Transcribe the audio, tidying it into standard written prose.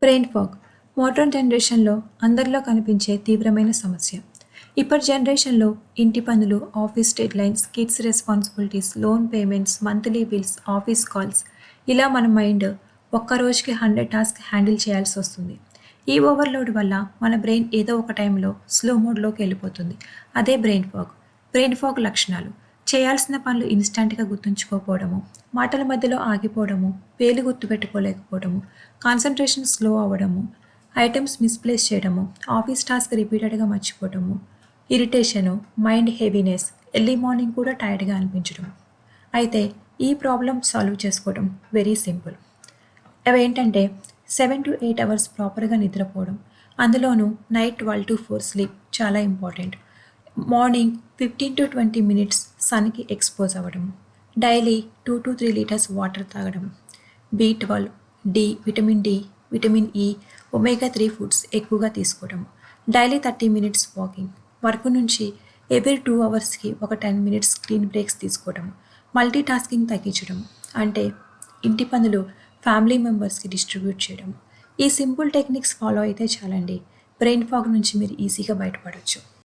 Brain fog modern జనరేషన్లో అందరిలో కనిపించే తీవ్రమైన సమస్య. ఇప్పటి జనరేషన్లో ఇంటి పనులు, office deadlines, kids responsibilities, loan payments, monthly bills, office calls ఇలా మన మైండ్ ఒక్క రోజుకి 100 టాస్క్ హ్యాండిల్ చేయాల్సి వస్తుంది. ఈ ఓవర్లోడ్ వల్ల మన బ్రెయిన్ ఏదో ఒక టైంలో స్లో మోడ్లోకి వెళ్ళిపోతుంది. అదే బ్రెయిన్ ఫాగ్. బ్రెయిన్ ఫాగ్ లక్షణాలు: చేయాల్సిన పనులు ఇన్స్టంట్గా గుర్తుంచుకోకపోవడము, మాటల మధ్యలో ఆగిపోవడము, పేర్లు గుర్తుపెట్టుకోలేకపోవడము, కాన్సన్ట్రేషన్ స్లో అవ్వడము, ఐటమ్స్ మిస్ప్లేస్ చేయడము, ఆఫీస్ టాస్క్ రిపీటెడ్గా మర్చిపోవడము, irritation, mind heaviness, early morning కూడా టైర్డ్గా అనిపించడం. అయితే ఈ ప్రాబ్లం సాల్వ్ చేసుకోవడం వెరీ సింపుల్. అవేంటంటే 7 to 8 అవర్స్ ప్రాపర్గా నిద్రపోవడం, అందులోనూ నైట్ 12 to 4 స్లీప్ చాలా ఇంపార్టెంట్. మార్నింగ్ 15 to 20 మినిట్స్ సన్కి ఎక్స్పోజ్ అవ్వడం, డైలీ 2 to 3 లీటర్స్ వాటర్ తాగడం, B12, vitamin D, vitamin E, omega 3 foods ఎక్కువగా తీసుకోవడం, డైలీ 30 మినిట్స్ వాకింగ్, వర్క్ నుంచి ఎవ్రీ 2 అవర్స్కి ఒక 10 మినిట్స్ స్క్రీన్ బ్రేక్స్ తీసుకోవడం, మల్టీ టాస్కింగ్ తగ్గించడం, అంటే ఇంటి పనులు ఫ్యామిలీ మెంబర్స్కి డిస్ట్రిబ్యూట్ చేయడం. ఈ సింపుల్ టెక్నిక్స్ ఫాలో అయితే చాలండి, బ్రెయిన్ ఫాగ్ నుంచి మీరు ఈజీగా బయటపడవచ్చు.